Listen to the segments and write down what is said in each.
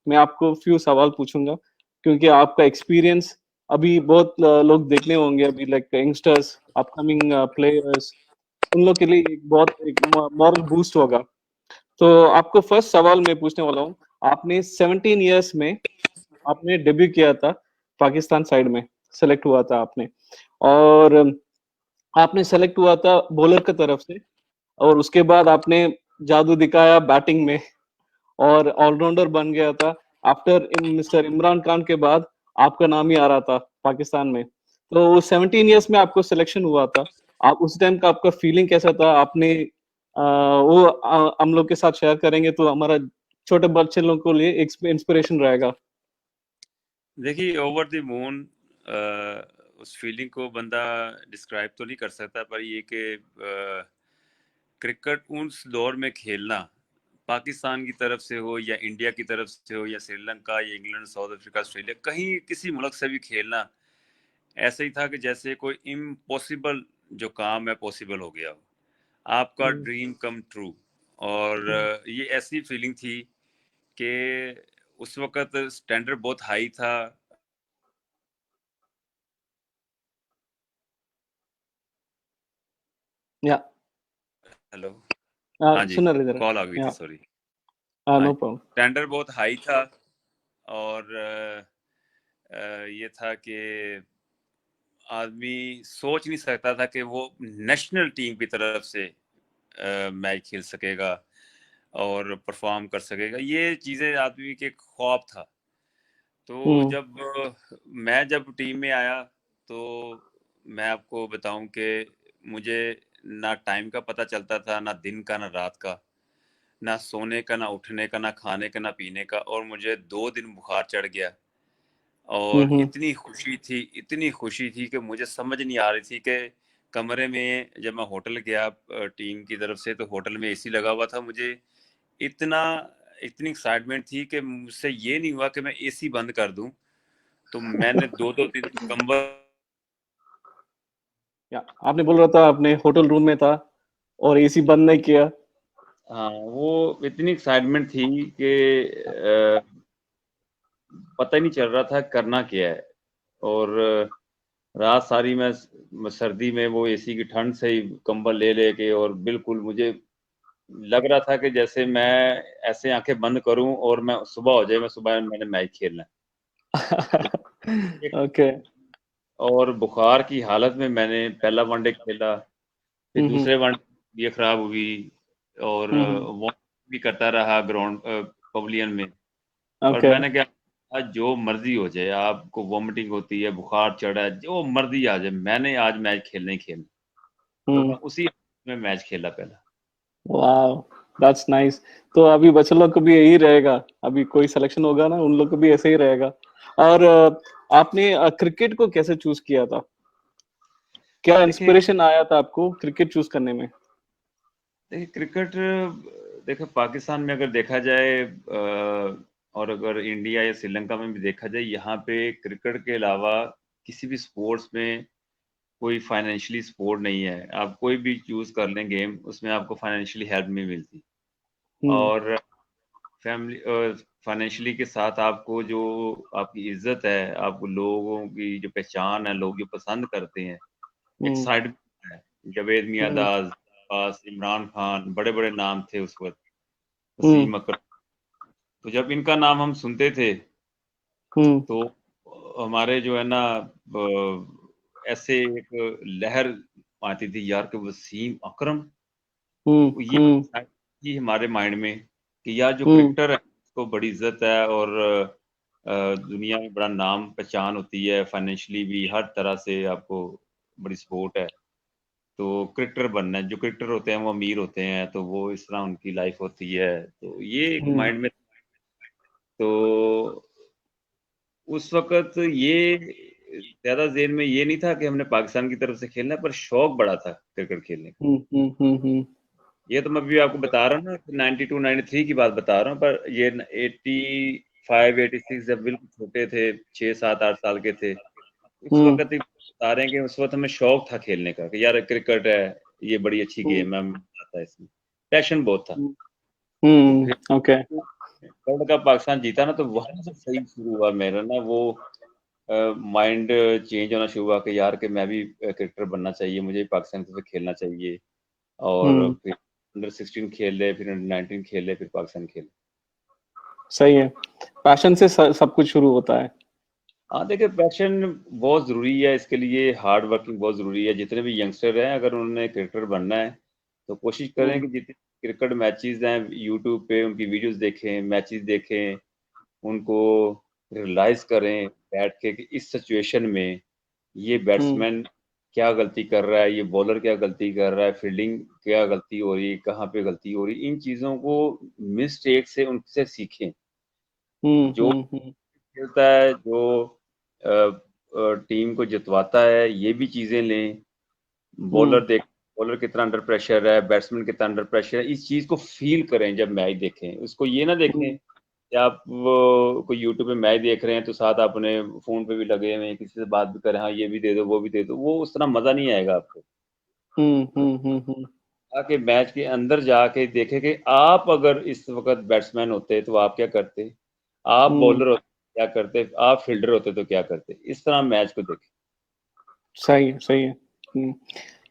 मैं आपको फ्यू सवाल पूछूँगा, क्योंकि आपका एक्सपीरियंस अभी बहुत लोग देखने होंगे अभी लाइक यंगस्टर्स, अपकमिंग प्लेयर्स, उन लोग के लिए एक बहुत एक मॉरल बूस्ट होगा। तो आपको फर्स्ट सवाल मैं पूछने वाला हूँ, आपने 17 इयर्स में आपने डेब्यू किया था, पाकिस्तान साइड में सेलेक्ट हुआ था आपने और आपने सेलेक्ट हुआ था बॉलर की तरफ से और उसके बाद आपने जादू दिखाया बैटिंग में और ऑलराउंडर बन गया था। आफ्टर मिस्टर इमरान खान के बाद आपका नाम ही आ रहा था पाकिस्तान में। तो 17 इयर्स में आपको सिलेक्शन हुआ था। आप उस टाइम का आपका फीलिंग कैसा था? आपने वो हम लोग के साथ शेयर करेंगे तो हमारा छोटे बच्चे लोगों के लिए एक इंस्पिरेशन रहेगा। देखिए, ओवर द मून उस फीलिंग को बंदा डिस्क्राइब तो नहीं कर सकता, पर ये कि क्रिकेट उस दौर में खेलना, पाकिस्तान की तरफ से हो या इंडिया की तरफ से हो या श्रीलंका या इंग्लैंड, साउथ अफ्रीका, ऑस्ट्रेलिया, कहीं किसी मुल्क से भी खेलना ऐसा ही था कि जैसे कोई इम्पॉसिबल जो काम है पॉसिबल हो गया हो, आपका ड्रीम कम ट्रू। और ये ऐसी फीलिंग थी कि उस वक्त स्टैंडर्ड बहुत हाई था। या हेलो, हाँ जी, सुन रहे कॉल आ गई थी, या सॉरी। हाँ, नो प्रॉब्लम। स्टैंडर्ड बहुत हाई था और ये था कि आदमी सोच नहीं सकता था कि वो नेशनल टीम की तरफ से मैच खेल सकेगा और परफॉर्म कर सकेगा। ये चीज़ें आदमी के ख्वाब था। तो जब टीम में आया तो मैं आपको बताऊं कि मुझे ना टाइम का पता चलता था, ना दिन का, ना रात का, ना सोने का, ना उठने का, ना खाने का, ना पीने का। और मुझे 2 दिन बुखार चढ़ गया और इतनी खुशी थी कि मुझे समझ नहीं आ रही थी कि कमरे में, जब मैं होटल गया टीम की तरफ से, तो होटल में एसी लगा हुआ था। मुझे इतना इतनी एक्साइटमेंट थी कि मुझसे ये नहीं हुआ कि मैं एसी बंद कर दूं। तो मैंने 2-2 दिन कंबल, या आपने बोल रहा था आपने होटल रूम में था और एसी बंद नहीं किया। हाँ, वो इतनी एक्साइटमेंट थी कि पता ही नहीं चल रहा था करना क्या है। और रात सारी मैं सर्दी में वो एसी की ठंड से ही कंबल ले लेके, और बिल्कुल मुझे लग रहा था कि जैसे मैं ऐसे आंखें बंद करूं और मैं सुबह हो जाए, मैं सुबह मैंने मैच खेलना है। ओके। और बुखार की हालत में मैंने पहला वनडे खेला, फिर दूसरे वनडे ये खराब हुई और वो भी करता रहा ग्राउंड पवेलियन में। और ओके। मैंने क्या, आज जो मर्जी हो जाए, आपको वॉमिटिंग होती है, बुखार चढ़ा है, जो मर्जी आ जाए, मैंने आज मैच खेलना ही खेलना। तो मैं उसी में मैच खेला पहला। Wow, that's nice. तो अभी बच्चे लोग को भी यही रहेगा, अभी कोई सिलेक्शन होगा ना उन लोग को भी ऐसे ही रहेगा। और आपने क्रिकेट को कैसे चूज किया था? क्या देखिए इंस्पिरेशन आया था आपको क्रिकेट चूज करने में? देखिए क्रिकेट, देखो पाकिस्तान में अगर देखा जाए और अगर इंडिया या श्रीलंका में भी देखा जाए, यहाँ पे क्रिकेट के अलावा किसी भी स्पोर्ट्स में कोई फाइनेंशियली सपोर्ट नहीं है। आप कोई भी चूज कर लें गेम, उसमें आपको फाइनेंशियली हेल्प नहीं मिलती। और फैमिली फाइनेंशियली के साथ आपको जो आपकी इज्जत है, आपको लोगों की जो पहचान है, लोग जो पसंद करते हैं, एक साइड है। जावेद मियांदाद, पास इमरान खान, बड़े बड़े नाम थे उस वक्त, वसीम अकरम। तो जब इनका नाम हम सुनते थे तो हमारे जो है ना, ऐसे एक लहर आती थी यार कि वसीम अकरम, ये थी हमारे माइंड में कि यार जो क्रिकेटर है उसको बड़ी इज्जत है और दुनिया में बड़ा नाम पहचान होती है, फाइनेंशियली भी हर तरह से आपको बड़ी सपोर्ट है। तो क्रिकेटर बनना है, जो क्रिकेटर होते हैं वो अमीर होते हैं, तो वो इस तरह उनकी लाइफ होती है। तो ये एक माइंड में, तो उस वक्त ये ज्यादा जेन में ये नहीं था कि हमने पाकिस्तान की तरफ से खेलना है, पर शौक बड़ा था क्रिकेट खेलने का। ये तो मैं भी आपको बता रहा हूँ ना, 92 93 की बात बता रहा हूँ, पर ये 85 86 जब बिल्कुल छोटे थे, 6 7 8 साल के थे, उस वक्त ही बता रहे हैं कि उस वक्त हमें शौक था खेलने का कि यार क्रिकेट है, ये बड़ी अच्छी गेम है, मजा आता है इसमें, पैशन बहुत था। तो फिर ओके। वर्ल्ड कप पाकिस्तान जीता ना, तो वहां से सही शुरू हुआ मेरा ना वो माइंड चेंज होना शुरू हुआ कि यार कि मैं भी क्रिकेटर बनना चाहिए, मुझे भी पाकिस्तान के साथ खेलना चाहिए। और हम्म। फिर अंडर 16 खेल ले, फिर अंडर 19 खेल ले, फिर पाकिस्तान खेल। सही है, पैशन से सब कुछ शुरू होता है। हाँ देखिए, पैशन बहुत ज़रूरी है इसके लिए, हार्ड वर्किंग बहुत ज़रूरी है। जितने भी यंगस्टर हैं, अगर उन्होंने क्रिकेटर बनना है तो कोशिश करें हम्म। कि जितने क्रिकेट मैचेस हैं यूट्यूब पे उनकी वीडियोस देखें, मैचेस देखें, उनको रियलाइज करें बैठ के कि इस सिचुएशन में ये हम्म। बैट्समैन क्या गलती कर रहा है, ये बॉलर क्या गलती कर रहा है, फील्डिंग क्या गलती हो रही है, कहाँ पे गलती हो रही है। इन चीज़ों को मिस्टेक से उनसे सीखें। जो हम्म। खेलता है, जो टीम को जितवाता है, ये भी चीजें लें। हम्म। बॉलर देख, बॉलर कितना अंडर प्रेशर है, बैट्समैन कितना अंडर प्रेशर है, इस चीज को फील करें जब मैच देखें। उसको ये ना देखें हम्म। कि आप वो कोई यूट्यूब पे मैच देख रहे हैं तो साथ अपने फोन पे भी लगे हुए हैं, किसी से बात भी करें, हाँ ये भी दे दो वो भी दे दो, वो उस तरह मजा नहीं आएगा आपको। हम्म। आके मैच के अंदर जाके देखें कि आप अगर इस वक्त बैट्समैन होते तो आप क्या करते, आप हम्म। बॉलर होते क्या करते, आप फील्डर होते तो क्या करते, इस तरह मैच को देखें। सही है, सही है। हम्म।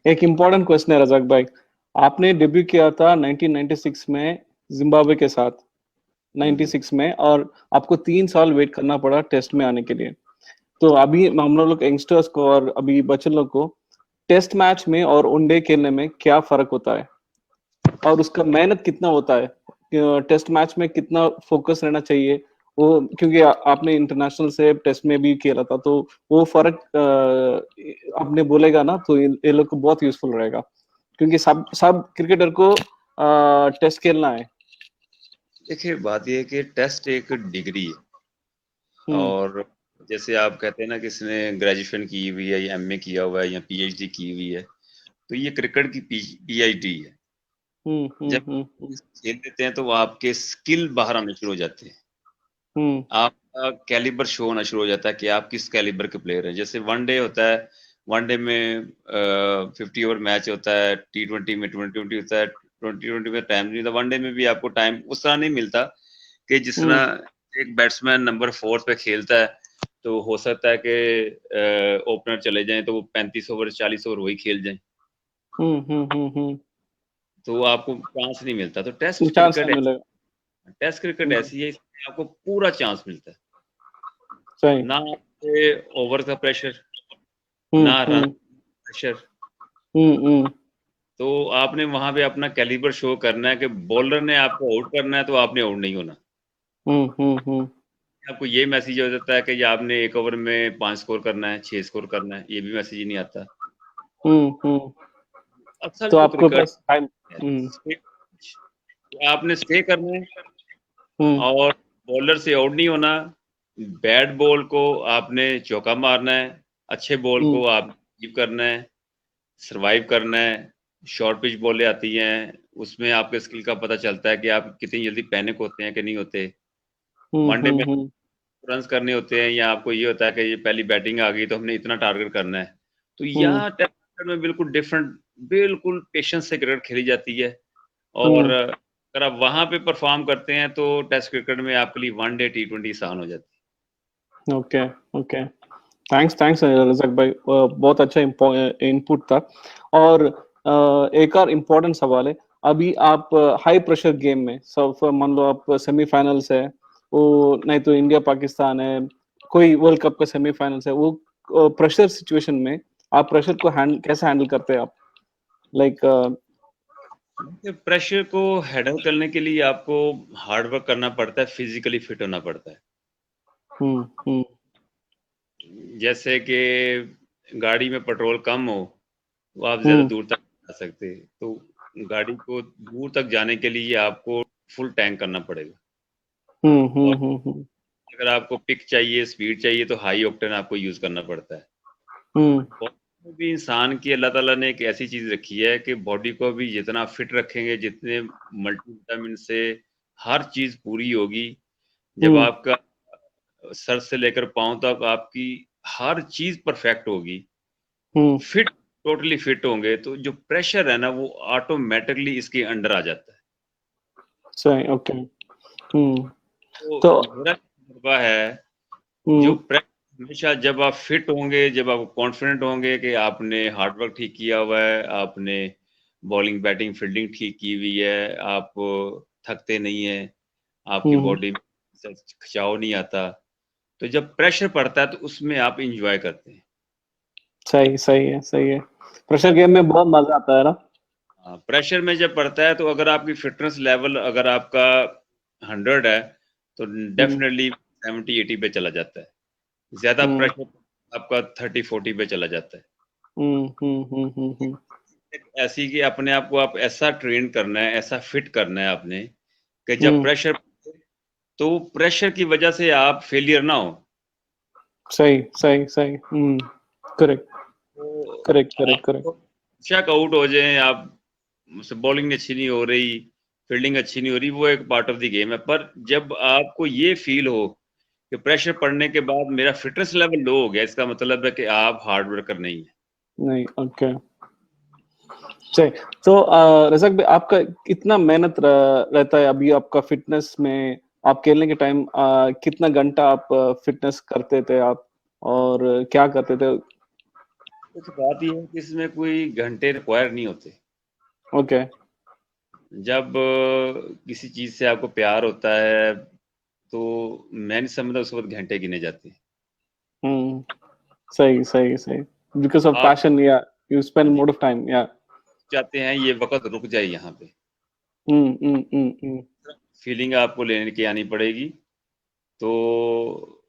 एक इम्पोर्टेंट क्वेश्चन है रजाक भाई, आपने डेब्यू किया था 1996 में जिम्बाब्वे के साथ, हम्म। 96 में, और आपको 3 साल वेट करना पड़ा टेस्ट में आने के लिए। तो अभी हम लोग यंगस्टर्स को और अभी बच्चे लोग को टेस्ट मैच में और वनडे खेलने में क्या फर्क होता है, और उसका मेहनत कितना होता है, टेस्ट मैच में कितना फोकस रहना चाहिए, वो क्योंकि आपने इंटरनेशनल से टेस्ट में भी खेला था, तो वो फर्क आपने बोलेगा ना, तो ये लोग को बहुत यूजफुल रहेगा, क्योंकि सब सब क्रिकेटर को टेस्ट खेलना है। देखिए, बात यह है कि टेस्ट एक डिग्री है। हम्म। और जैसे आप कहते हैं ना कि इसने ग्रेजुएशन की हुई है या एमए किया हुआ है या पीएचडी की हुई है, तो ये क्रिकेट की पीएचडी है। जब हम्म। खेल देते हैं तो आपके स्किल बाहर आने शुरू हो जाते हैं, हम्म। आपका कैलिबर शो होना शुरू हो जाता है कि आप किस कैलिबर के प्लेयर हैं। जैसे वनडे होता है, वनडे में 50 ओवर मैच होता है, T20 में 20 होता है, 20 में टाइम नहीं होता, वनडे में भी आपको टाइम उस तरह नहीं मिलता कि जिस हम्म। तरह एक बैट्समैन नंबर 4 पे खेलता है तो हो सकता है कि ओपनर चले जाएं तो वो 35 ओवर 40 ओवर वही खेल जाएं, हम्म। तो आपको चांस नहीं मिलता। तो चांस नहीं मिलेगा। टेस्ट क्रिकेट हम्म। ऐसी है, इसमें आपको पूरा चांस मिलता है। सही। ना आपके ओवर का प्रेशर, हम्म। ना रन हम्म। प्रेशर। हम्म। तो आपने वहां पे अपना कैलिबर शो करना है कि बॉलर ने आपको आउट करना है तो आपने आउट नहीं होना। हम्म। आपको ये मैसेज हो जाता है कि आपने एक ओवर में 5 स्कोर करना है, 6 स्कोर करना है, ये भी मैसेज ही नहीं आता। हम्म। असल तो जो आपको क्रिकेट बस टाइम। है, हम्म। आपने स्टे करना है हम्म। और बॉलर से आउट नहीं होना। बैड बॉल को आपने चौका मारना है, अच्छे बॉल हम्म। को आप कीप करना है, सरवाइव करना है। शॉर्ट पिच बॉलें आती हैं, उसमें आपके स्किल का पता चलता है कि आप कितनी जल्दी पैनिक होते हैं कि नहीं होते। वनडे में हम्म। रन्स करने होते हैं या आपको ये होता है कि ये पहली बैटिंग आ गई तो हमने इतना टारगेट करना है। तो हम्म। यहाँ टेस्ट क्रिकेट में बिल्कुल डिफरेंट, बिल्कुल पेशेंस से क्रिकेट खेली जाती है। और हम्म। अगर आप वहां पे परफॉर्म करते हैं तो टेस्ट क्रिकेट में आपके लिए वनडे T20 आसान हो जाती okay. Okay. Thanks, thanks Razak भाई, बहुत अच्छा इनपुट था। और एक और इम्पोर्टेंट सवाल है, अभी आप हाई प्रेशर गेम में, सब मान लो आप सेमीफाइनल्स है, वो नहीं तो इंडिया पाकिस्तान है, कोई वर्ल्ड कप का सेमीफाइनल्स है, वो प्रेशर सिचुएशन में आप प्रेशर को कैसे हैंडल करते हैं आप, लाइक। है। प्रेशर को हैंडल करने के लिए आपको हार्ड वर्क करना पड़ता है, फिजिकली फिट होना पड़ता है। हम्म। जैसे कि गाड़ी में पेट्रोल कम हो तो आप ज़्यादा हम्म। दूर तक जा सकते, तो गाड़ी को दूर तक जाने के लिए आपको फुल टैंक करना पड़ेगा। और हम्म। अगर आपको पिक चाहिए, स्पीड चाहिए, तो हाई ऑक्टेन आपको यूज़ करना पड़ता है। हम्म। बॉडी में भी इंसान की अल्लाह ताला ने एक ऐसी चीज़ रखी है कि बॉडी को भी जितना फिट रखेंगे, जितने मल्टीविटामिन से हर चीज़ पूरी होगी, जब हम्म। आपका सर से लेकर पाँव तक आपकी हर चीज़ परफेक्ट होगी, हम्म। फिट, टोटली फिट होंगे, तो जो प्रेशर है ना वो ऑटोमेटिकली इसके अंडर आ जाता है। सही। ओके। हम्म। तो तो मेरा तजुर्बा है, जो हम्म हमेशा जब आप फिट होंगे, जब आप कॉन्फिडेंट होंगे कि आपने हार्ड वर्क ठीक किया हुआ है, आपने बॉलिंग, बैटिंग, फील्डिंग ठीक की हुई है, आप थकते नहीं हैं, आपकी हम्म, बॉडी में खिंचाव नहीं आता, तो जब प्रेशर पड़ता है तो उसमें आप इंजॉय करते हैं। सही सही है, सही है। प्रेशर गेम में बहुत मजा आता है ना। हाँ, प्रेशर में जब पड़ता है तो अगर आपकी फिटनेस लेवल अगर आपका 100 है तो हम्म डेफिनेटली 70-80 पे चला जाता है। ज्यादा हम्म प्रेशर आपका 30-40 पे चला जाता है। हम्म। ऐसी कि अपने आप को आप ऐसा ट्रेन करना है, ऐसा फिट करना है आपने कि जब हम्म, प्रेशर, तो प्रेशर की वजह से आप फेलियर ना हो। सही सही सही। करेक्ट तो करेक्ट करेक्ट करेक्ट। आप शक आउट हो जाएं, आप मुझसे बॉलिंग अच्छी नहीं हो रही, फील्डिंग अच्छी नहीं हो रही, वो एक पार्ट ऑफ द गेम है। पर जब आपको ये फील हो कि प्रेशर पड़ने के बाद मेरा फिटनेस लेवल लो हो गया, इसका मतलब है कि आप हार्ड वर्कर नहीं है। नहीं, ओके। सही। तो रज़ाक भाई, आपका कितना मेहनत रहता है अभी आपका फिटनेस में? आप खेलने के टाइम कितना घंटा आप फिटनेस करते थे आप, और क्या करते थे? कुछ बात ये है कि इसमें कोई घंटे रिक्वायर नहीं होते। ओके। जब किसी चीज से आपको प्यार होता है तो मैं नहीं समझता उस वक्त घंटे गिने जाते हैं। हम्म, सही सही सही। बिकॉज ऑफ आप, पैशन, या यू हाँ स्पेंड जी, मोर ऑफ टाइम, या चाहते हैं ये वक्त रुक जाए यहाँ पे, हम्म। फीलिंग आपको लेने की आनी पड़ेगी। तो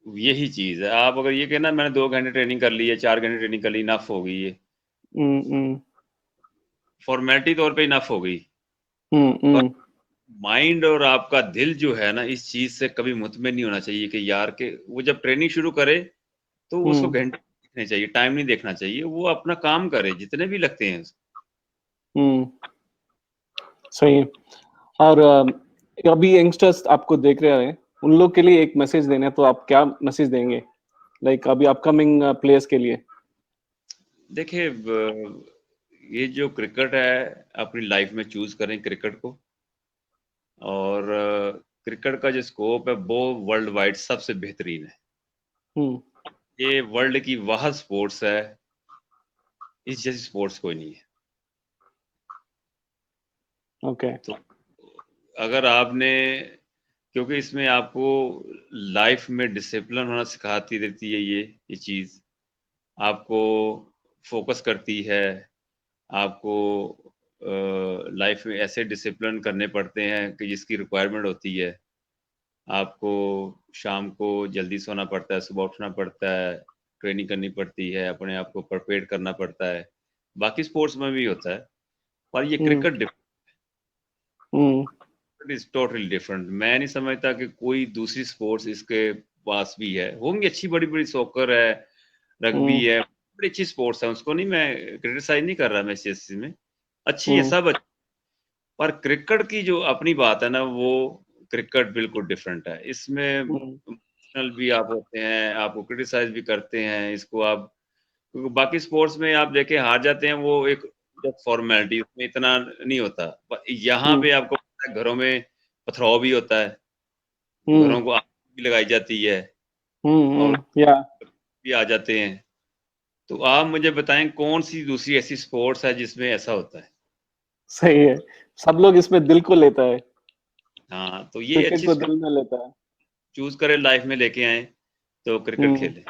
यही चीज है, आप अगर ये कहना मैंने 2 घंटे ट्रेनिंग कर ली है, 4 घंटे ट्रेनिंग कर ली, इनफ हो गई है, हम्म फॉर्मेलिटी तौर पे इनफ हो गई। पर हम्म माइंड और आपका दिल जो है ना, इस चीज से कभी मुतमिन नहीं होना चाहिए कि यार के वो जब ट्रेनिंग शुरू करे तो उसको हम्म घंटे देखने चाहिए, टाइम नहीं देखना चाहिए, वो अपना काम करे जितने भी लगते हैं। हम्म, सही है। और अभी यंगस्टर्स आपको देख रहे हैं, उन लोग के लिए एक मैसेज देना है, तो आप क्या मैसेज देंगे, लाइक अभी अपकमिंग प्लेयर्स के लिए? देखिए, ये जो क्रिकेट है, अपनी लाइफ में चूज करें क्रिकेट को। और क्रिकेट का जो स्कोप है वो वर्ल्ड वाइड सबसे बेहतरीन है। हम्म, ये वर्ल्ड की वाह स्पोर्ट्स है, इस जैसी स्पोर्ट्स कोई नहीं है। ओके। तो अगर आपने, क्योंकि इसमें आपको लाइफ में डिसिप्लिन होना सिखाती रहती है, ये चीज़ आपको फोकस करती है। आपको लाइफ में ऐसे डिसिप्लिन करने पड़ते हैं कि जिसकी रिक्वायरमेंट होती है। आपको शाम को जल्दी सोना पड़ता है, सुबह उठना पड़ता है, ट्रेनिंग करनी पड़ती है, अपने आप को प्रिपेयर करना पड़ता है। बाकी स्पोर्ट्स में भी होता है, पर ये hmm cricket hmm is totally different. मैं नहीं समझता कि कोई दूसरी स्पोर्ट्स इसके पास भी है, होंगी अच्छी, बड़ी बड़ी सॉकर है, रग्बी हम्म है, बड़ी अच्छी स्पोर्ट्स है, उसको नहीं, मैं क्रिटिसाइज नहीं कर रहा मैं इस चीज में, अच्छी है हम्म सब अच्छी। पर क्रिकेट की जो अपनी बात है ना, वो क्रिकेट बिल्कुल डिफरेंट है। इसमें हम्म इमोशनल भी आप होते हैं, आपको क्रिटिसाइज भी करते हैं इसको आप, क्योंकि बाकी स्पोर्ट्स में आप देखें हार जाते हैं, वो एक फॉर्मेलिटी, उसमें इतना नहीं होता। पर यहाँ हम्म पे आपको पता है, घरों में पथराव भी होता है, हम्म घरों को आग भी लगाई जाती है, और या भी आ जाते हैं। तो आप मुझे बताएं कौन सी दूसरी ऐसी स्पोर्ट्स है जिसमें ऐसा होता है। सही है। सब लोग इसमें दिल को लेता है, हाँ, तो ये क्रिकेट अच्छी को दिल में लेता है। चूज करें लाइफ में लेके आए तो क्रिकेट हम्म, खेलें।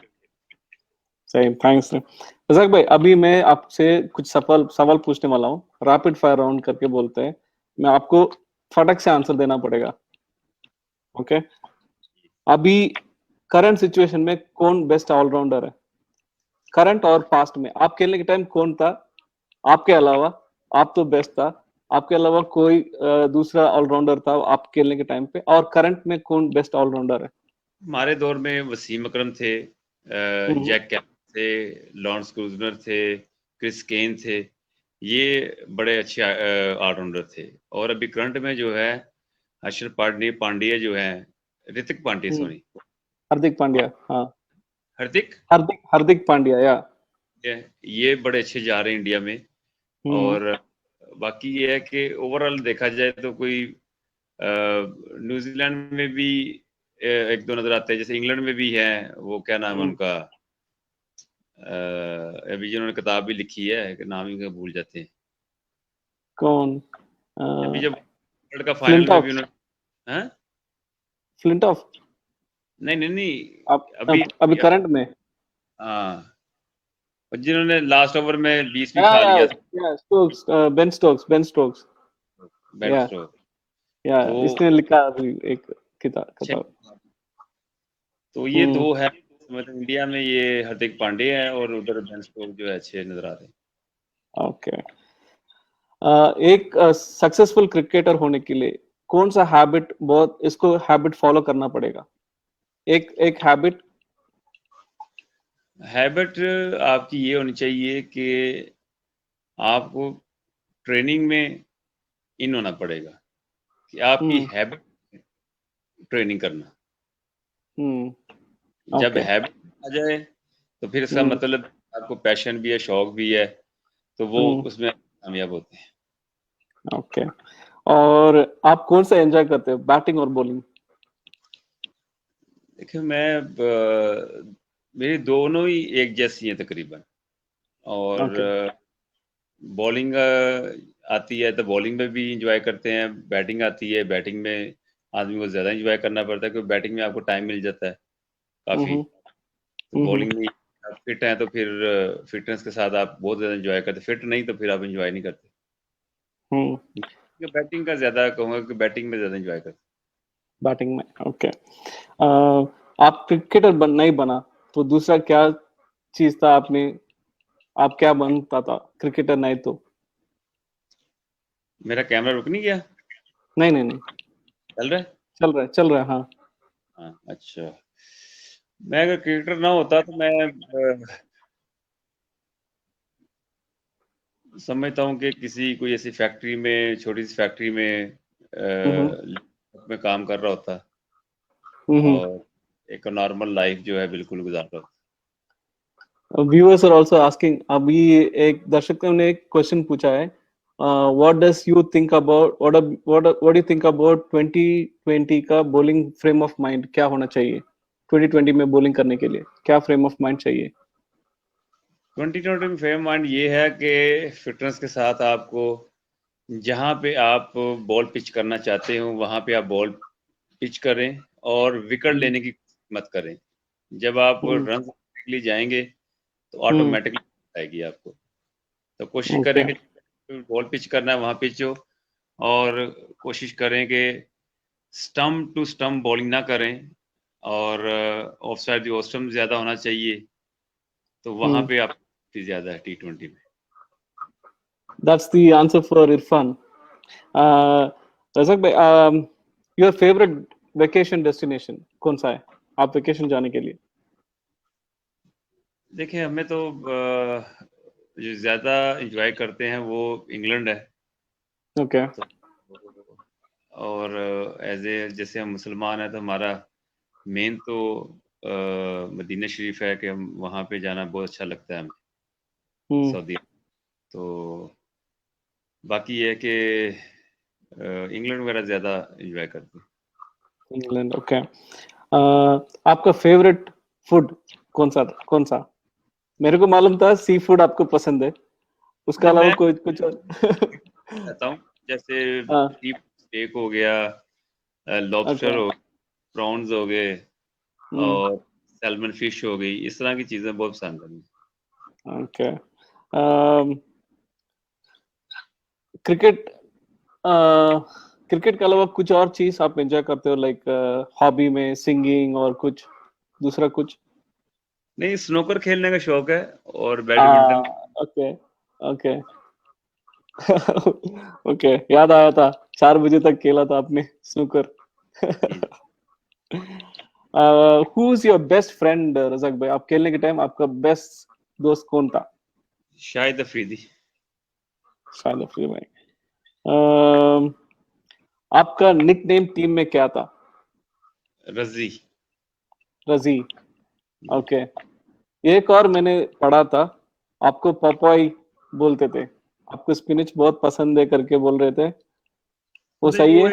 सही, थैंक्स। रज़ाक भाई, अभी मैं आपसे कुछ सफल सवाल पूछने वाला हूँ, रैपिड फायर राउंड करके बोलते हैं। मैं आपको फटक से आंसर देना पड़ेगा। ओके। अभी करंट सिचुएशन में कौन बेस्ट ऑलराउंडर है? करंट और पास्ट में आप खेलने के टाइम कौन था आपके अलावा? आप तो बेस्ट था। आपके अलावा कोई दूसरा ऑलराउंडर था आप खेलने के टाइम पे? और करंट में कौन बेस्ट ऑलराउंडर है? हमारे दौर में वसीम अकरम थे, हम्म जैक कैलिस थे, लॉरेंस क्रूजनर थे, क्रिस केन थे, ये बड़े अच्छे ऑलराउंडर थे। और अभी करंट में जो है हर्षल पांड्या पांड्या जो है, ऋतिक पांड्या हम्म, सॉरी, हार्दिक पांड्या, हाँ। हार्दिक, हार्दिक हार्दिक पांड्या, या ये बड़े अच्छे जा रहे हैं इंडिया में। हम्म और बाकी ये है कि ओवरऑल देखा जाए तो कोई न्यूजीलैंड में भी एक दो नजर आते हैं, जैसे इंग्लैंड में भी है, वो क्या नाम है उनका, अभी जिन्होंने किताब भी लिखी है, कि नाम ही का भूल जाते हैं। कौन? अभी जब वर्ल्ड का फाइनल में भी फ्लिंटॉफ? उन्होंने, हाँ फ्लिंटॉफ? नहीं नहीं नहीं, आप अभी अभी करंट में? हाँ, और जिन्होंने लास्ट ओवर में 20 भी या खा या लिया था, या स्टोक्स, बेन स्टोक्स। बेन या स्टोक्स। या तो इसने लिखा अभी एक छः, किताब। तो ये हम्म। दो है, मतलब इंडिया में ये हार्दिक पांड्या है और उधर बेन स्टोक्स जो है अच्छे नजर आ रहे हैं। ओके। एक सक्सेसफुल क्रिकेटर होने के लिए कौन सा हैबिट, बहुत इसको हैबिट फॉलो करना पड़ेगा? एक एक हैबिट। हैबिट आपकी ये होनी चाहिए कि आपको ट्रेनिंग में इन होना पड़ेगा, कि आपकी हम्म। हैबिट ट्रेनिंग करना। हम्म। जब ओके। हैबिट आ जाए तो फिर इसका हम्म। मतलब आपको पैशन भी है, शौक भी है, तो वो हम्म। उसमें कामयाब होते हैं। ओके। और आप कौन सा एंजॉय करते हो, बैटिंग और बॉलिंग? देखिए मेरी दोनों ही एक जैसी हैं तकरीबन, और ओके। बॉलिंग आती है तो बॉलिंग में भी इंजॉय करते हैं, बैटिंग आती है, बैटिंग में आदमी को ज़्यादा इंजॉय करना पड़ता है, क्योंकि बैटिंग में आपको टाइम मिल जाता है काफ़ी। हम्म। तो हम्म। बॉलिंग में आप फिट हैं तो फिर फिटनेस के साथ आप बहुत ज़्यादा इंजॉय करते हैं, फिट नहीं तो फिर आप इंजॉय नहीं करते। हम्म। बैटिंग का ज़्यादा कहूँगा कि बैटिंग में ज़्यादा इंजॉय करते बैटिंग में। ओके। आप क्रिकेटर नहीं बना तो दूसरा क्या चीज था आपने, आप क्या बनता था क्रिकेटर नहीं तो? हैं। मेरा कैमरा रुक नहीं गया? नहीं नहीं नहीं, चल रहा है? चल रहा है, हाँ। हाँ, अच्छा। मैं अगर क्रिकेटर ना होता तो मैं समझता हूँ कि किसी कोई ऐसी फैक्ट्री में, छोटी सी फैक्ट्री हम्म। में काम कर रहा होता, हम्म। और एक नॉर्मल लाइफ जो है बिल्कुल गुजार रहा होता। व्यूअर्स आर आल्सो आस्किंग, अभी एक दर्शक ने एक क्वेश्चन पूछा है, what does you think about, what you think about 2020 का बॉलिंग फ्रेम ऑफ माइंड क्या होना चाहिए? 2020 में बॉलिंग करने के लिए क्या फ्रेम ऑफ माइंड चाहिए? 2020 में फेम माइंड ये है कि फिटनेस के साथ आपको जहाँ पे आप बॉल पिच करना चाहते हो वहाँ पे आप बॉल पिच करें, और विकेट हम्म। लेने की मत करें। जब आप हम्म। रन के लिए जाएंगे तो हम्म। ऑटोमेटिकली आएगी आपको। तो कोशिश ओके। करें कि बॉल पिच करना है वहाँ पिच हो, और कोशिश करें कि स्टम्प टू स्टम्प बॉलिंग ना करें, और ऑफ साइड ऑफ स्टम्प ज़्यादा होना चाहिए, तो वहाँ हम्म। पे आप ज़्यादा है T20 में। That's the answer for Irfan. Rajak भाई, योर फेवरेट वेकेशन डेस्टिनेशन कौन सा है, आप वेकेशन जाने के लिए? देखिए हमें तो जो ज़्यादा इंजॉय करते हैं वो इंग्लैंड है। ओके। तो और एज ए जैसे हम मुसलमान हैं तो हमारा मेन तो मदीना शरीफ है, कि हम वहाँ पे जाना बहुत अच्छा लगता है हमें, हम्म। सऊदी। तो बाकी ये है कि इंग्लैंड वगैरह ज़्यादा इंजॉय करते हैं। England, okay. आपका फेवरेट फूड कौन सा? मेरे को मालूम था सी फूड आपको पसंद है, उसके नहीं, अलावा मैं कोई कुछ और? कहता हूँ जैसे हाँ। डीप स्टेक हो गया, ओके। लॉबस्टर हो, प्रॉन्स हो गए, हम्म। और सैल्मन फिश हो गई, इस तरह की चीज़ें बहुत पसंद है मुझे। ओके। क्रिकेट, क्रिकेट के अलावा कुछ और चीज आप एंजॉय करते हो, लाइक हॉबी में सिंगिंग और कुछ दूसरा कुछ? नहीं, स्नूकर खेलने का शौक है, और आ बैडमिंटन। ओके। ओके। ओके, याद आया था, 4 बजे तक खेला था आपने snooker. Who is your best friend Rajak भाई, आप खेलने के टाइम आपका बेस्ट दोस्त कौन था? शाहिद अफरीदी। शायद अफरीदी भाई। अम, आपका निकनेम टीम में क्या था? रजी। रजी। ओके। एक और मैंने पढ़ा था, आपको पॉपॉय बोलते थे, आपको स्पिनिच बहुत पसंद है करके बोल रहे थे, वो नहीं, सही वो है?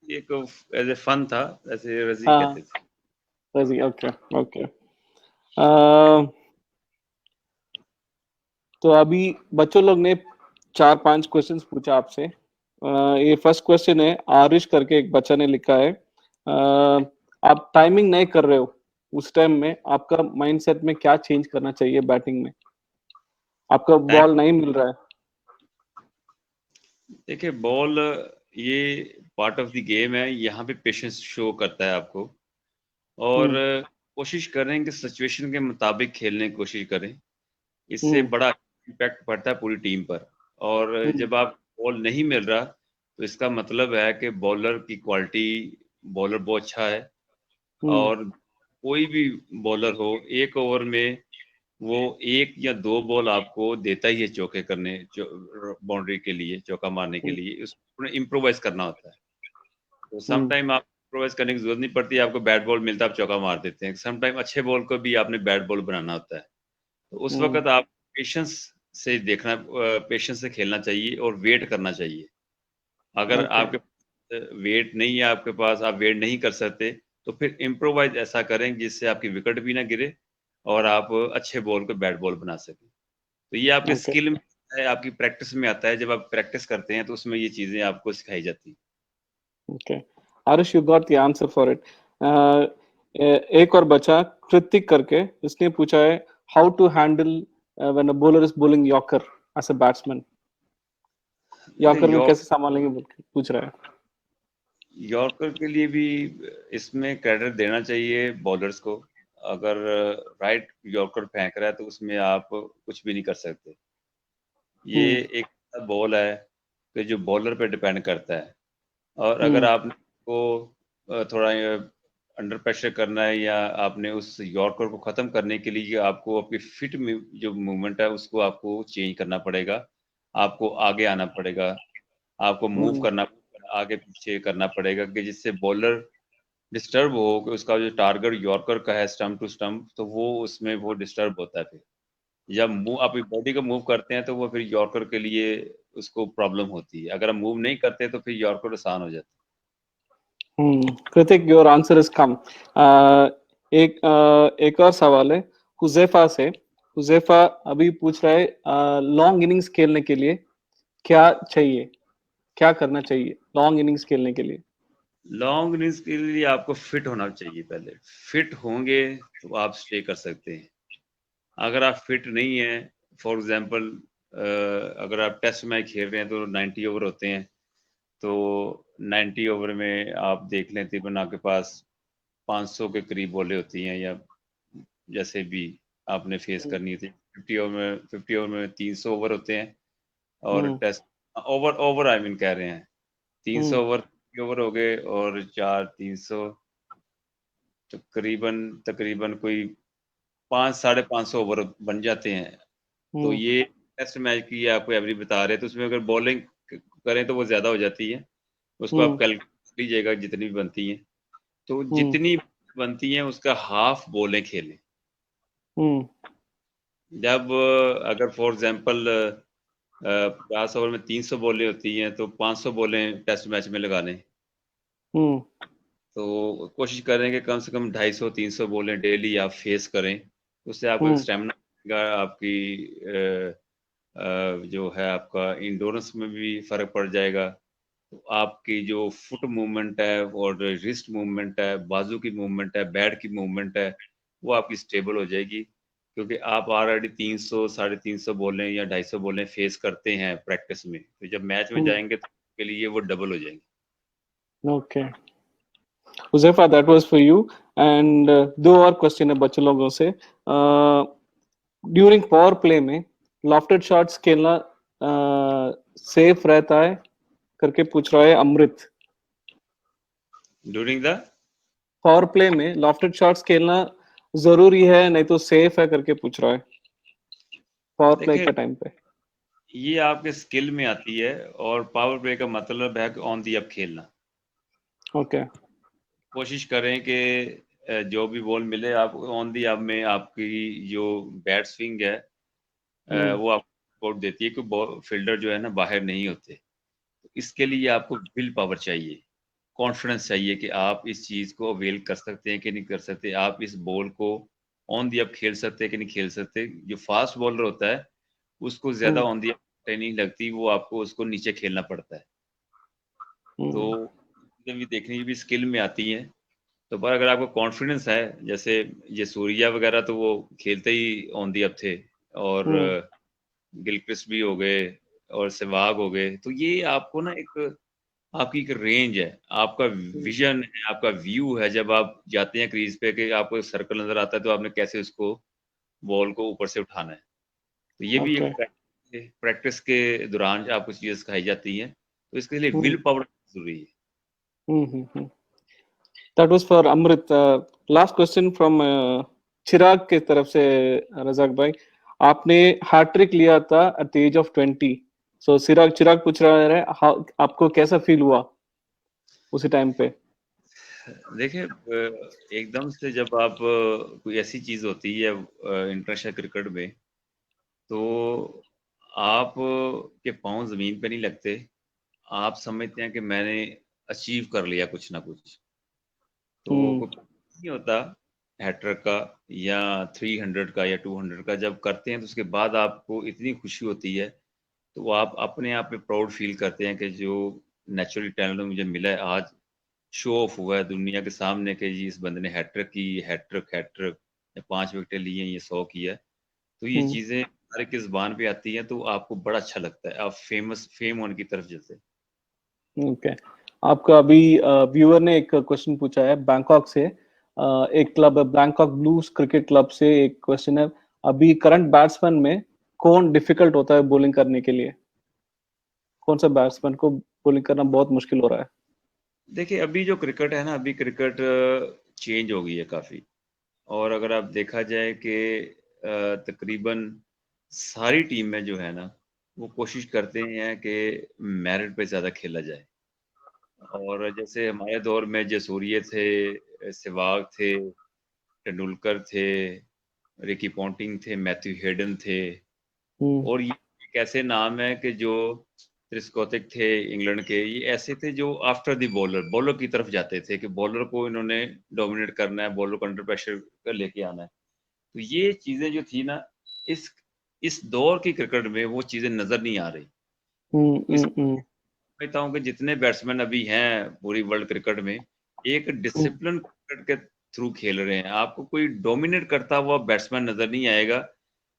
एक एज ए फन था, ऐसे रजी हाँ कहते थे। रजी, ओके ओके। तो अभी बच्चों लोग ने 4-5 क्वेश्चंस पूछा आपसे। ये फर्स्ट क्वेश्चन है, आरिश करके एक बच्चा ने लिखा है। आप टाइमिंग नहीं कर रहे हो, उस टाइम में आपका माइंडसेट में क्या चेंज करना चाहिए बैटिंग में? आपका टाइम, बॉल नहीं मिल रहा है। देखिए बॉल ये पार्ट ऑफ द गेम है, यहाँ पे पेशेंस शो करता है आपको। और हम्म कोशिश करें कि सिचुएशन के मुताबिक खेलने की कोशिश करें, इससे हम्म बड़ा इम्पैक्ट पड़ता है पूरी टीम पर। और हम्म जब आप बॉल नहीं मिल रहा तो इसका मतलब है कि बॉलर की क्वालिटी, बॉलर बहुत अच्छा है। हम्म और कोई भी बॉलर हो, एक ओवर में वो एक या दो बॉल आपको देता ही है चौके करने, बाउंड्री के लिए, चौका मारने के हम्म लिए उसको इम्प्रोवाइज करना होता है। तो सम हम्म टाइम आप इम्प्रोवाइज करने की जरूरत नहीं पड़ती, आपको बैट बॉल मिलता है, आप चौका मार देते हैं। सम टाइम अच्छे बॉल को भी आपने बैट बॉल बनाना होता है। तो उस हम्म, वक्त आप पेशेंस से देखना, पेशेंस से खेलना चाहिए और वेट करना चाहिए। अगर ओके आपके वेट नहीं है, आपके पास आप वेट नहीं कर सकते, तो फिर इम्प्रोवाइज ऐसा करें जिससे आपकी विकेट भी ना गिरे और आप अच्छे बॉल को बैट बॉल बना सकें। तो ये आपके ओके स्किल में है, आपकी प्रैक्टिस में आता है। जब आप प्रैक्टिस करते हैं तो उसमें ये चीजें आपको सिखाई जाती हैं। Okay. Arush, you got the answer for it. एक और बचा कृतिक करके, इसने पूछा है, how to handle when a bowler is bowling yorker as a batsman. देखिए यॉर्कर को कैसे संभालेंगे बोल के पूछ रहा है। यॉर्कर के लिए भी इसमें क्रेडिट देना चाहिए बॉलर्स को। अगर राइट यॉर्कर फेंक रहा है तो उसमें आप कुछ भी नहीं कर सकते। ये हम्म एक बॉल है कि जो बॉलर पे डिपेंड करता है। और अगर हम्म आपको थोड़ा अंडर प्रेशर करना है या आपने उस यॉर्कर को ख़त्म करने के लिए आपको आपकी फिट में जो मूवमेंट है उसको आपको चेंज करना पड़ेगा। आपको आगे आना पड़ेगा, आपको मूव हम्म करना, आगे पीछे करना पड़ेगा कि जिससे बॉलर डिस्टर्ब हो, कि उसका जो टारगेट यॉर्कर का है स्टंप टू स्टंप, तो वो उसमें वो डिस्टर्ब होता है। फिर जब मूव आप बॉडी को मूव करते हैं तो वो फिर यॉर्कर के लिए उसको प्रॉब्लम होती है। अगर हम मूव नहीं करते तो फिर यॉर्कर आसान हो जाता कृतिक, योर आंसर इज कम। एक और सवाल है हुजैफा से। हुजैफा अभी पूछ रहा है, लॉन्ग इनिंग्स खेलने के लिए क्या चाहिए, क्या करना चाहिए लॉन्ग इनिंग्स खेलने के लिए? है। लॉन्ग इनिंग्स के लिए आपको फिट होना चाहिए। पहले फिट होंगे तो आप स्टे कर सकते हैं। अगर आप फिट नहीं हैं, फॉर एग्जांपल अगर आप टेस्ट मैच खेल रहे हैं तो 90 ओवर होते हैं। तो 90 ओवर में आप देख लें तकरीबन आपके पास 500 के करीब बॉलें होती हैं, या जैसे भी आपने फेस हम्म करनी थी। 50 ओवर में 300 ओवर होते हैं। और hmm test over over I mean कह रहे हैं, 300 हम्म ओवर ओवर हो गए और चार 300, तकरीबन तकरीबन कोई 500-550 ओवर बन जाते हैं। तो हम्म ये टेस्ट मैच की आपको एवरेज बता रहे हैं, तो उसमें अगर बॉलिंग करें तो वो ज़्यादा हो जाती है। उसको आप हम्म कैलकुलेट लीजिएगा जितनी भी बनती हैं। तो हम्म जितनी बनती हैं उसका हाफ बॉलें खेलें। हम्म जब अगर फॉर एग्जांपल 50 ओवर में 300 बॉलें होती हैं तो 500 बॉलें टेस्ट मैच में लगा लें। हम्म तो कोशिश करें कि कम से कम 250-300 बॉलें डेली आप फेस करें। उससे आपको एक हम्म स्टेमिना, आपकी जो है आपका इंडोरेंस में भी फ़र्क पड़ जाएगा। तो आपकी जो फुट मूवमेंट है और रिस्ट मूवमेंट है, बाजू की मूवमेंट है, बैट की मूवमेंट है, वो आपकी स्टेबल हो जाएगी। क्योंकि आप ऑलरेडी 300 साढ़े 300 बॉलें या 250 बॉलें फेस करते हैं प्रैक्टिस में, तो जब मैच में हम्म जाएंगे तो आपके लिए वो डबल हो जाएंगे। Okay Huzaifa, that was for you. And दो और क्वेश्चन है बच्चों लोगों से। ड्यूरिंग पावर प्ले में लॉफ्टेड शॉट्स खेलना सेफ रहता है करके पूछ रहा है अमृत। ड्यूरिंग द, पावर प्ले में लॉफ्टेड शॉट्स खेलना जरूरी है नहीं तो सेफ है करके पूछ रहा है पावर प्ले देखिए के टाइम पे। ये आपके स्किल में आती है। और पावर प्ले का मतलब है कि ऑन दी अप खेलना। ओके कोशिश करें कि जो भी बॉल मिले आप ऑन दी अप में, आपकी जो बैट स्विंग है हम्म वो आपको सपोर्ट देती है कि फील्डर जो है ना बाहर नहीं होते। तो इसके लिए आपको विल पावर चाहिए। कॉन्फिडेंस चाहिए कि आप इस चीज को अवेल कर सकते हैं कि नहीं कर सकते, आप इस बॉल को ऑन दी अप खेल सकते हैं कि नहीं खेल सकते। जो फास्ट बॉलर होता है उसको ज्यादा हम्म, ऑन दी अप नहीं लगती, वो आपको उसको नीचे खेलना पड़ता है। तो हम्म, चीजें भी देखने की भी स्किल में आती हैं। तो पर अगर आपको कॉन्फिडेंस है, जैसे ये सूर्या वगैरह तो वो खेलते ही ऑन दी अप थे, और हम्म, गिलक्रिस्ट भी हो गए और सहवाग हो गए, तो ये आपको ना एक आपकी एक रेंज है, आपका हम्म, विजन है, आपका व्यू है। जब आप जाते हैं क्रीज पे कि आपको सर्कल नजर आता है, तो आपने कैसे उसको बॉल को ऊपर से उठाना है। तो ये भी ओके, एक प्रैक्टिस के दौरान आपको चीजें सिखाई जाती हैं। तो इसके लिए हम्म, विल पावर जरूरी है। हम्म। That was for Amrit. Last question from चिराग के तरफ से, रजाक भाई, आपने हैट्रिक लिया था एट द एज ऑफ 20। सो चिराग चिराग पूछ रहा है, आपको कैसा फील हुआ उसी टाइम पे? देखिए एकदम से जब आप कोई ऐसी चीज होती है इंटरनेशनल क्रिकेट में, तो आप के पाँव जमीन पे नहीं लगते, आप समझते हैं कि मैंने अचीव कर लिया कुछ ना कुछ। तो हम्म, कोई नहीं होता हैट्रिक का या 300 का या 200 का, जब करते हैं तो उसके बाद आपको इतनी खुशी होती है, तो आप अपने आप पे प्राउड फील करते हैं कि जो नेचुरली टैलेंट मुझे मिला है, आज शो ऑफ हुआ है दुनिया के सामने कि जी इस बंदे ने हैट्रिक की, हैट्रिक हैट्रिक या 5 विकेटें ली हैं, ये 100 की है। तो ये हम्म, चीजें हर एक की जुबान पे आती हैं, तो आपको बड़ा अच्छा लगता है, आप फेम होने की तरफ चलते हैं। ओके। आपका अभी व्यूअर ने एक क्वेश्चन पूछा है बैंकॉक से। एक क्लब है बैंकॉक ब्लूज क्रिकेट क्लब से, एक क्वेश्चन है, अभी करंट बैट्समैन में कौन डिफिकल्ट होता है बॉलिंग करने के लिए? कौन सा बैट्समैन को बॉलिंग करना बहुत मुश्किल हो रहा है? देखिए अभी जो क्रिकेट है ना, अभी क्रिकेट चेंज हो गई है काफी। और अगर आप देखा जाए कि तकरीबन सारी टीम में जो है ना, वो कोशिश करते हैं कि मेरिट पे ज्यादा खेला जाए। और जैसे हमारे दौर में जसूरिये थे, सहवाग थे, तेंदुलकर थे, रिकी पॉन्टिंग थे, मैथ्यू हेडन थे, हम्म, और ये एक ऐसे नाम है कि जो त्रिस्कोथिक थे इंग्लैंड के, ये ऐसे थे जो आफ्टर दी बॉलर बॉलर की तरफ जाते थे कि बॉलर को इन्होंने डोमिनेट करना है, बॉलर को अंडर प्रेशर कर लेके आना है। तो ये चीजें जो थी ना, इस इस दौर की क्रिकेट में वो चीजें नजर नहीं आ रही। हम्म, इस हम्म, समझता हूँ कि जितने बैट्समैन अभी हैं पूरी वर्ल्ड क्रिकेट में, एक हम्म, डिसिप्लिन क्रिकेट के थ्रू खेल रहे हैं। आपको कोई डोमिनेट करता हुआ बैट्समैन नजर नहीं आएगा।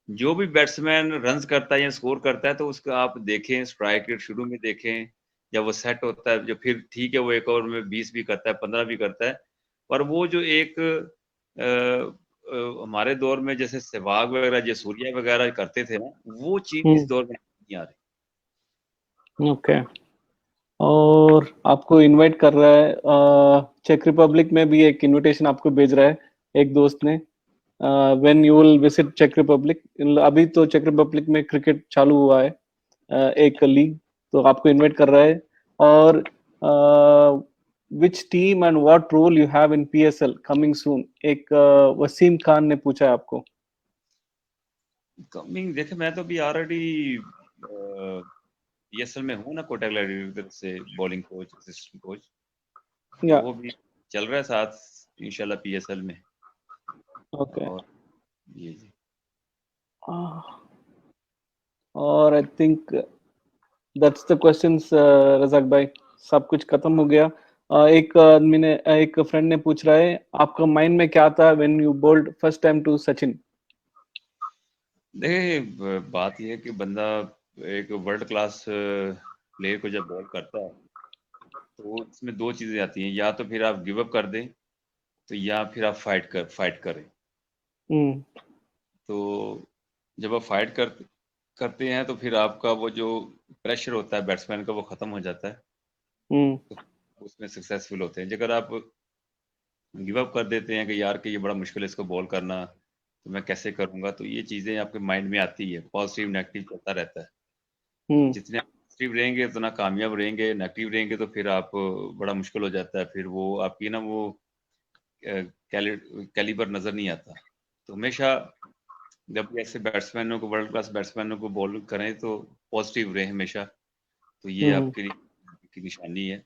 जो भी बैट्समैन रन्स करता है या स्कोर करता है, तो उसका आप देखें स्ट्राइक रेट शुरू में देखें, जब वो सेट होता है, जो फिर ठीक है वो एक ओवर में 20 भी करता है, 15 भी करता है। पर वो जो एक हमारे दौर में जैसे सहवाग वगैरह जसूरिया वगैरह करते थे ना, वो चीज इस हम्म, दौर में नहीं आ रही। ओके। और आपको इनवाइट कर रहा है, चेक रिपब्लिक में भी एक इनविटेशन आपको भेज रहा है एक दोस्त ने। व्हेन यू विल विजिट चेक रिपब्लिक, अभी तो चेक रिपब्लिक में क्रिकेट चालू हुआ है, एक लीग, तो आपको इनवाइट कर रहा है। और which team and what role you have in PSL coming soon, एक वसीम खान ने पूछा है आपको। कमिंग देखे, मैं तो अभी ऑलरेडी पीएसएल में हूँ ना, कोटक ग्लैडिएटर से बॉलिंग कोच, असिस्टेंट कोच। तो या, वो भी चल रहा है साथ इंशाल्लाह पीएसएल में। ओके। और ये जी। और I think that's the questions, Razak भाई, सब कुछ खत्म हो गया। एक आदमी ने, एक फ्रेंड ने पूछ रहा है, आपका माइंड में क्या था when you bowled first time to Sachin? देखिए बात यह है कि बंदा एक वर्ल्ड क्लास प्लेयर को जब बॉल करता है, तो इसमें दो चीजें आती हैं, या तो फिर आप गिव अप कर दें, तो या फिर आप फाइट करें। हम्म, तो जब आप करते हैं, तो फिर आपका वो जो प्रेशर होता है बैट्समैन का, वो खत्म हो जाता है। हम्म, तो उसमें सक्सेसफुल होते हैं। अगर आप गिव अप कर देते हैं कि यार कि ये बड़ा मुश्किल है इसको बॉल करना, तो मैं कैसे करूंगा, तो ये चीजें आपके माइंड में आती है, पॉजिटिव नेगेटिव चलता रहता है। हम्म, जितने पॉजिटिव रहेंगे उतना कामयाब रहेंगे, नेगेटिव रहेंगे तो फिर आप बड़ा मुश्किल हो जाता है, फिर वो आपकी ना वो कैलिबर नजर नहीं आता। तो हमेशा जब भी ऐसे बैट्समैनों को, वर्ल्ड क्लास बैट्समैनों को बॉल करें, तो पॉजिटिव रहे हमेशा। तो ये हम्म, आपके लिए की निशानी है।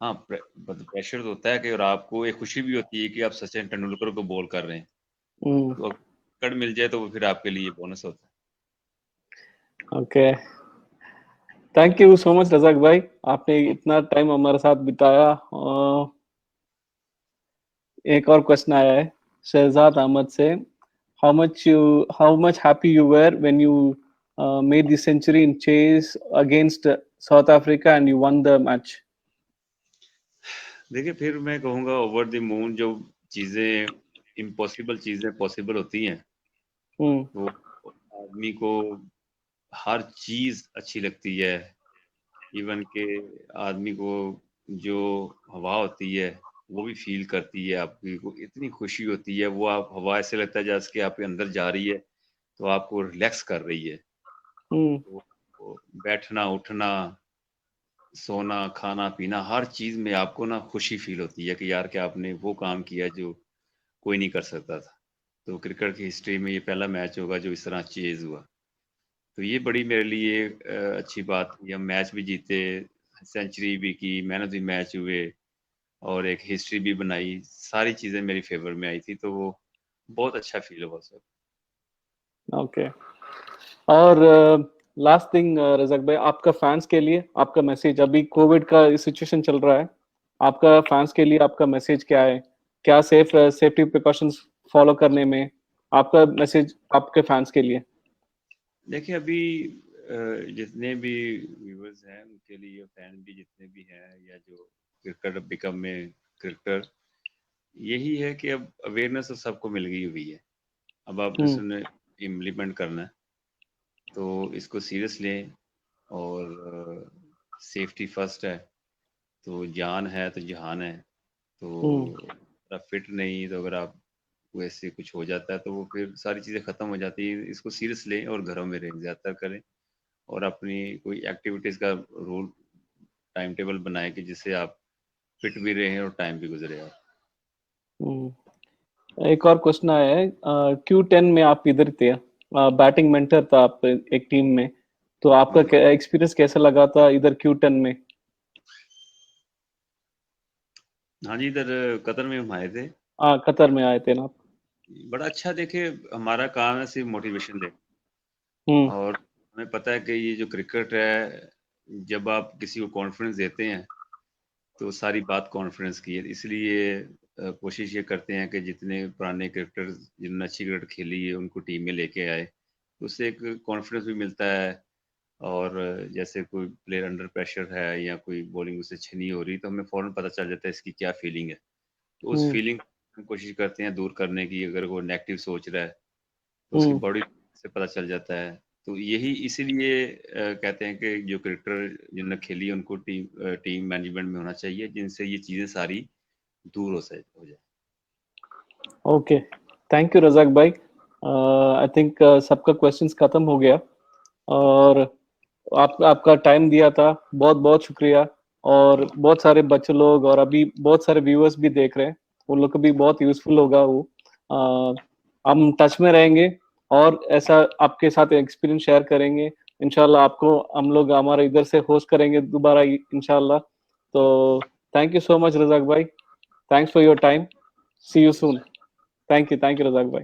हाँ, प्रेशर तो होता है कि, और आपको एक खुशी भी होती है कि आप सचिन तेंदुलकर को बॉल कर रहे हैं, तो कड़ मिल जाए तो वो फिर आपके लिए बोनस होता okay, thank you so much Razak भाई, आपने है। इतना टाइम हमारे साथ बिताया। एक और क्वेश्चन आया है शहजाद अहमद से, how much happy you were when you made the century in chase against South Africa and you won the match? देखिए, फिर मैं कहूँगा ओवर द मून, जो चीज़ें इम्पॉसिबल चीज़ें पॉसिबल होती हैं, हम्म तो आदमी को हर चीज़ अच्छी लगती है। इवन के आदमी को जो हवा होती है वो भी फील करती है, आपकी को इतनी खुशी होती है, वो आप हवा ऐसे लगता है जैसे कि आपके अंदर जा रही है, तो आपको रिलैक्स कर रही है। हम्म वो बैठना उठना, सोना खाना पीना, हर चीज़ में आपको ना खुशी फील होती है कि यार कि आपने वो काम किया जो कोई नहीं कर सकता था। तो क्रिकेट की हिस्ट्री में ये पहला मैच होगा जो इस तरह चेज़ हुआ। तो ये बड़ी मेरे लिए अच्छी बात थी। हम मैच भी जीते, सेंचुरी भी की, मैन ऑफ द मैच हुए, और एक हिस्ट्री भी बनाई। सारी चीज़ें मेरी फेवर में आई थी, तो वो बहुत अच्छा फील हुआ सर। ओके, और लास्ट थिंग रज़ाक भाई, आपका फैंस के लिए आपका मैसेज, अभी कोविड का सिचुएशन चल रहा है, आपका फैंस के लिए आपका मैसेज क्या है? क्या सेफ्टी प्रिकॉशंस फॉलो करने में, आपका मैसेज आपके फैंस के लिए? देखिए, अभी जितने भी व्यूवर्स हैं उनके लिए, फैन भी जितने भी हैं, या जो क्रिकेट बिकम में क्रिकेटर, यही है कि अब अवेयरनेस तो सबको मिल गई हुई है। अब आपने हम्म सुने इम्प्लीमेंट करना है, तो इसको सीरियस लें, और सेफ्टी फर्स्ट है। तो जान है तो जहान है। हम्म तो आप फिट नहीं, तो अगर आप वैसे कुछ हो जाता है तो वो फिर सारी चीज़ें ख़त्म हो जाती हैं। इसको सीरियस लें और घरों में रहें, ज़्यादातर करें, और अपनी कोई एक्टिविटीज़ का रूल टाइम टेबल बनाएं कि जिससे आप फिट भी रहें और टाइम भी गुजरे आप। एक और क्वेश्चन आया है, Q10 में आप इधर थे, बैटिंग मेंटर था आप एक टीम में, तो आपका जी। एक्सपीरियंस कैसा लगा था इधर Q10 में? हाँ जी, इधर कतर में हम आए थे। हाँ, कतर में आए थे ना आप? बड़ा अच्छा, देखे, हमारा काम है सिर्फ मोटिवेशन दे, हम्म और हमें पता है कि ये जो क्रिकेट है, जब आप किसी को कॉन्फिडेंस देते हैं तो सारी बात कॉन्फिडेंस की है। इसलिए कोशिश ये करते हैं कि जितने पुराने क्रिकेटर्स जिन्होंने अच्छी क्रिकेट खेली है उनको टीम में लेके आए, तो उससे एक कॉन्फिडेंस भी मिलता है। और जैसे कोई प्लेयर अंडर प्रेशर है या कोई बॉलिंग उससे अच्छी नहीं हो रही, तो हमें फ़ौरन पता चल जाता है इसकी क्या फीलिंग है। तो उस हम्म फीलिंग हम कोशिश करते हैं दूर करने की। अगर वो नेगेटिव सोच रहा है तो उसकी हम्म बॉडी से पता चल जाता है। तो यही इसीलिए कहते हैं कि जो क्रिकेटर जिन्होंने खेली है उनको टीम मैनेजमेंट में होना चाहिए, जिनसे ये चीज़ें सारी दूर हो जाए। ओके, थैंक यू रजाक भाई। आई थिंक सबका क्वेश्चंस खत्म हो गया, और आपका टाइम दिया था, बहुत बहुत शुक्रिया। और बहुत सारे बच्चे लोग और अभी बहुत सारे व्यूअर्स भी देख रहे हैं, उन लोग को भी बहुत यूजफुल होगा वो। हम टच में रहेंगे और ऐसा आपके साथ एक्सपीरियंस शेयर करेंगे। इंशाल्लाह आपको हम लोग हमारे इधर से होस्ट करेंगे दोबारा इंशाल्लाह। तो thank you so much Razak भाई, thanks for your time, see you soon. Thank you Razak भाई।